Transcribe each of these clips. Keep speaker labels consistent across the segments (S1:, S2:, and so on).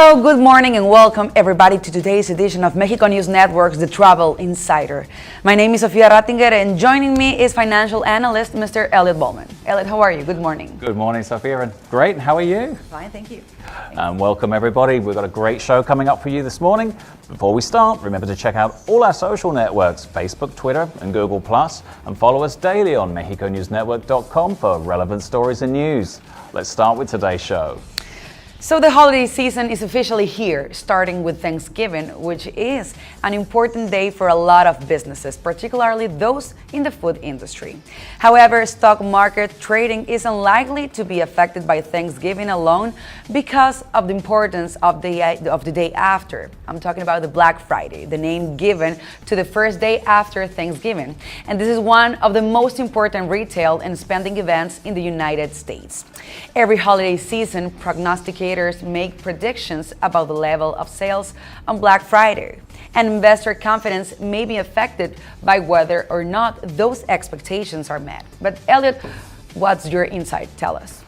S1: Hello, good morning, and welcome everybody to today's edition of Mexico News Network's The Travel Insider. My name is Sofia Rattinger, and joining me is financial analyst Mr. Elliot Bullman. Elliot, how are you? Good morning.
S2: Good morning, Sofia. And great. How are you?
S1: Fine, thank you.
S2: Welcome, everybody. We've got a great show coming up for you this morning. Before we start, remember to check out all our social networks, Facebook, Twitter, and Google+, and follow us daily on MexicoNewsNetwork.com for relevant stories and news. Let's start with today's show.
S1: So the holiday season is officially here, starting with Thanksgiving, which is an important day for a lot of businesses, particularly those in the food industry. However, stock market trading is unlikely to be affected by Thanksgiving alone because of the importance of the day after. I'm talking about the Black Friday, the name given to the first day after Thanksgiving. And this is one of the most important retail and spending events in the United States. Every holiday season, prognosticators make predictions about the level of sales on Black Friday, and investor confidence may be affected by whether or not those expectations are met. But Elliot, what's your insight? Tell us.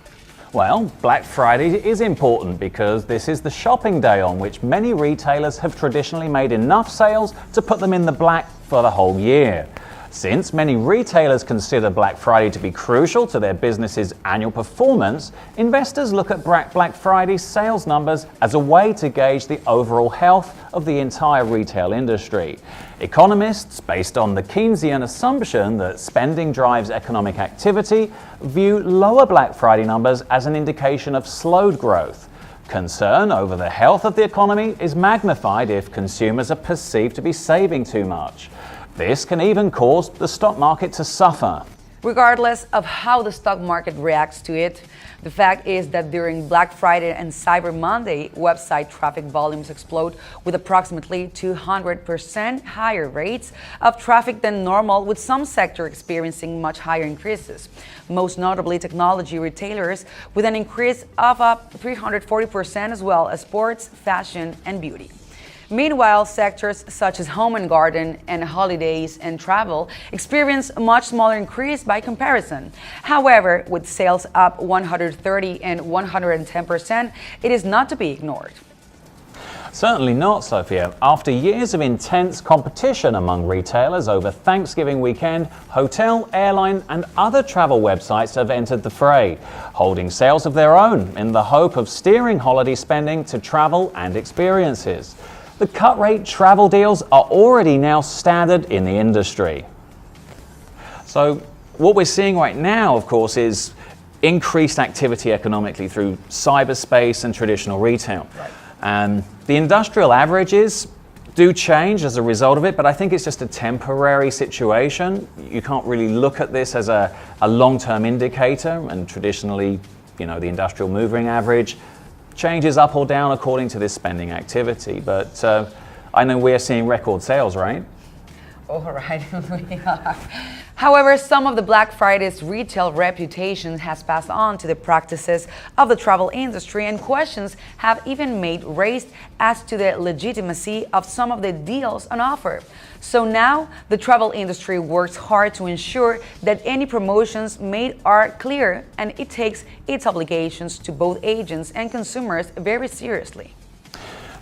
S2: Well, Black Friday is important because this is the shopping day on which many retailers have traditionally made enough sales to put them in the black for the whole year. Since many retailers consider Black Friday to be crucial to their business's annual performance, investors look at Black Friday's sales numbers as a way to gauge the overall health of the entire retail industry. Economists, based on the Keynesian assumption that spending drives economic activity, view lower Black Friday numbers as an indication of slowed growth. Concern over the health of the economy is magnified if consumers are perceived to be saving too much. This can even cause the stock market to suffer.
S1: Regardless of how the stock market reacts to it, the fact is that during Black Friday and Cyber Monday, website traffic volumes explode with approximately 200% higher rates of traffic than normal, with some sectors experiencing much higher increases. Most notably, technology retailers with an increase of up 340%, as well as sports, fashion, and beauty. Meanwhile, sectors such as home and garden and holidays and travel experience a much smaller increase by comparison. However, with sales up 130 and 110%, it is not to be ignored.
S2: Certainly not, Sophia. After years of intense competition among retailers over Thanksgiving weekend, hotel, airline, and other travel websites have entered the fray, holding sales of their own in the hope of steering holiday spending to travel and experiences. The cut-rate travel deals are already now standard in the industry. So what we're seeing right now, of course, is increased activity economically through cyberspace and traditional retail. Right. The industrial averages do change as a result of it, but I think it's just a temporary situation. You can't really look at this as a long-term indicator, and traditionally, the industrial moving average changes up or down according to this spending activity. But I know we're seeing record sales, right?
S1: All right, we are. However, some of the Black Friday's retail reputation has passed on to the practices of the travel industry, and questions have even been raised as to the legitimacy of some of the deals on offer. So now the travel industry works hard to ensure that any promotions made are clear, and it takes its obligations to both agents and consumers very seriously.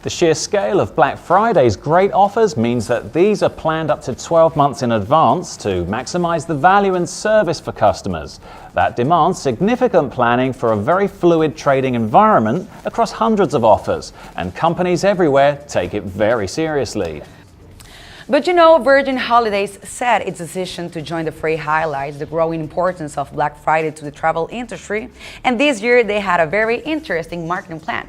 S2: The sheer scale of Black Friday's great offers means that these are planned up to 12 months in advance to maximize the value and service for customers. That demands significant planning for a very fluid trading environment across hundreds of offers, and companies everywhere take it very seriously.
S1: But Virgin Holidays said its decision to join the fray highlights the growing importance of Black Friday to the travel industry, and this year they had a very interesting marketing plan.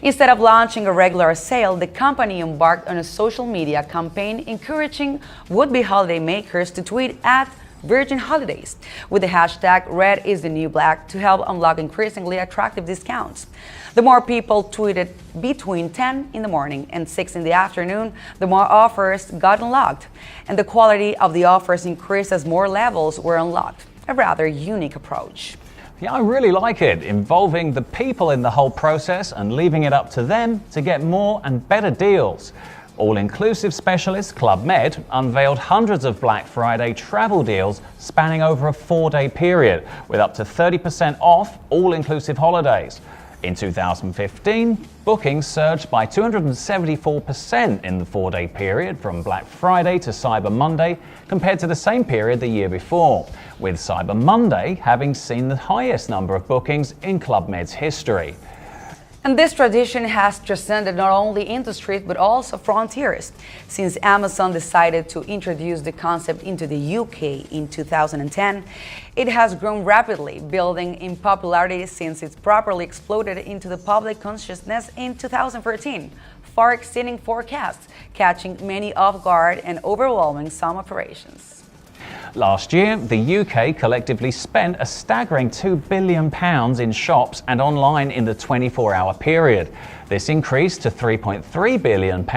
S1: Instead of launching a regular sale, the company embarked on a social media campaign encouraging would-be holiday makers to tweet at Virgin Holidays with the hashtag Red is the New Black to help unlock increasingly attractive discounts. The more people tweeted between 10 in the morning and 6 in the afternoon, the more offers got unlocked, and the quality of the offers increased as more levels were unlocked. A rather unique approach.
S2: Yeah, I really like it, involving the people in the whole process and leaving it up to them to get more and better deals. All-inclusive specialist Club Med unveiled hundreds of Black Friday travel deals spanning over a 4-day period, with up to 30% off all-inclusive holidays. In 2015, bookings surged by 274% in the 4-day period from Black Friday to Cyber Monday compared to the same period the year before, with Cyber Monday having seen the highest number of bookings in Club Med's history.
S1: And this tradition has transcended not only industries but also frontiers. Since Amazon decided to introduce the concept into the UK in 2010, it has grown rapidly, building in popularity since it properly exploded into the public consciousness in 2014, far exceeding forecasts, catching many off guard and overwhelming some operations.
S2: Last year, the UK collectively spent a staggering £2 billion in shops and online in the 24-hour period. This increased to £3.3 billion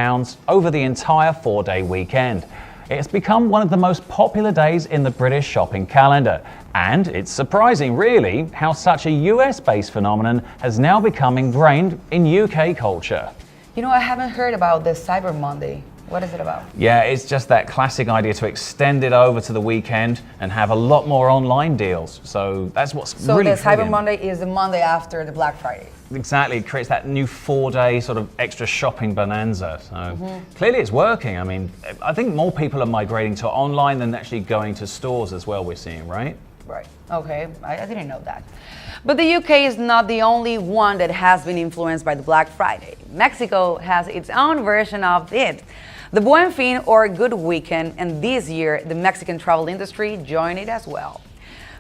S2: over the entire 4-day weekend. It's become one of the most popular days in the British shopping calendar. And it's surprising, really, how such a US-based phenomenon has now become ingrained in UK culture.
S1: You know, I haven't heard about this Cyber Monday. What is it about?
S2: Yeah, it's just that classic idea to extend it over to the weekend and have a lot more online deals. So that's what's really
S1: the Cyber Monday is the Monday after the Black Friday.
S2: Exactly, it creates that new 4-day sort of extra shopping bonanza. So clearly it's working. I mean, I think more people are migrating to online than actually going to stores as well, we're seeing, right?
S1: Right, okay, I didn't know that. But the UK is not the only one that has been influenced by the Black Friday. Mexico has its own version of it. The Buen Fin, or Good Weekend, and this year the Mexican travel industry joined it as well.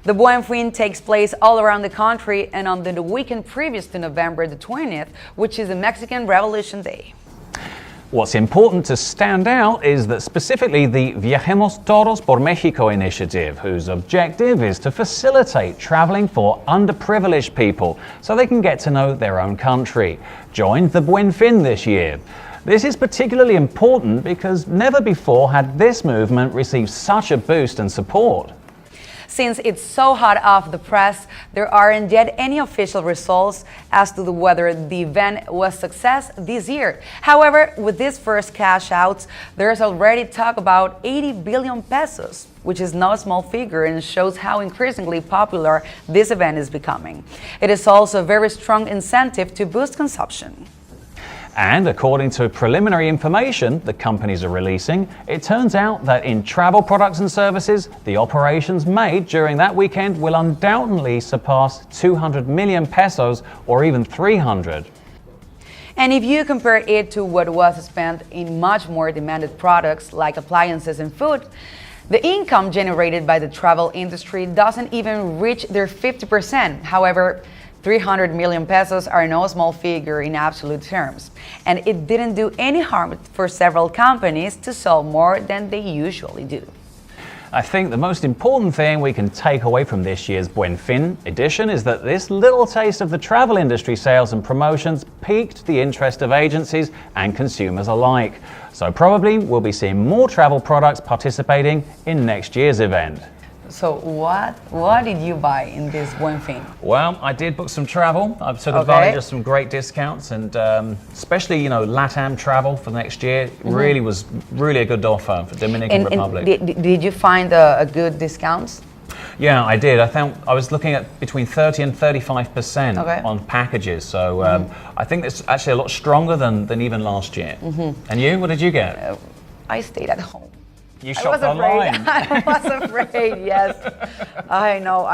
S1: The Buen Fin takes place all around the country and on the weekend previous to November the 20th, which is the Mexican Revolution Day.
S2: What's important to stand out is that specifically the Viajemos Todos por México initiative, whose objective is to facilitate traveling for underprivileged people so they can get to know their own country, joined the Buen Fin this year. This is particularly important because never before had this movement received such a boost and support.
S1: Since it's so hot off the press, there aren't yet any official results as to whether the event was a success this year. However, with these first cash outs, there's already talk about 80 billion pesos, which is no small figure and shows how increasingly popular this event is becoming. It is also a very strong incentive to boost consumption.
S2: And according to preliminary information the companies are releasing, it turns out that in travel products and services, the operations made during that weekend will undoubtedly surpass 200 million pesos or even 300.
S1: And if you compare it to what was spent in much more demanded products like appliances and food, the income generated by the travel industry doesn't even reach their 50%. However, 300 million pesos are no small figure in absolute terms, and it didn't do any harm for several companies to sell more than they usually do.
S2: I think the most important thing we can take away from this year's Buen Fin edition is that this little taste of the travel industry sales and promotions piqued the interest of agencies and consumers alike. So probably we'll be seeing more travel products participating in next year's event.
S1: So what did you buy in this Buen Fin?
S2: Well, I did book some travel. I've took advantage of some great discounts, and especially, you know, LATAM travel for next year really was a good offer for Dominican Republic.
S1: And did you find a good discounts?
S2: Yeah, I did. I was looking at between 30 and 35% on packages. So I think it's actually a lot stronger than even last year. And you, what did you get?
S1: I stayed at home.
S2: You shopped online.
S1: I was afraid, yes. I know.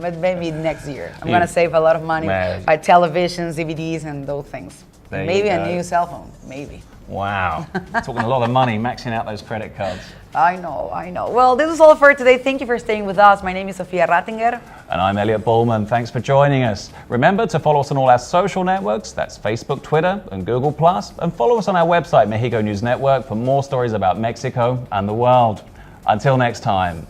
S1: But maybe next year. I'm going to save a lot of money by televisions, DVDs, and those things. Maybe a new cell phone, maybe.
S2: Wow. Talking a lot of money, maxing out those credit cards.
S1: I know. Well, this is all for today. Thank you for staying with us. My name is Sofia Rattinger.
S2: And I'm Elliot Bullman. Thanks for joining us. Remember to follow us on all our social networks. That's Facebook, Twitter, and Google+. And follow us on our website, Mexico News Network, for more stories about Mexico and the world. Until next time.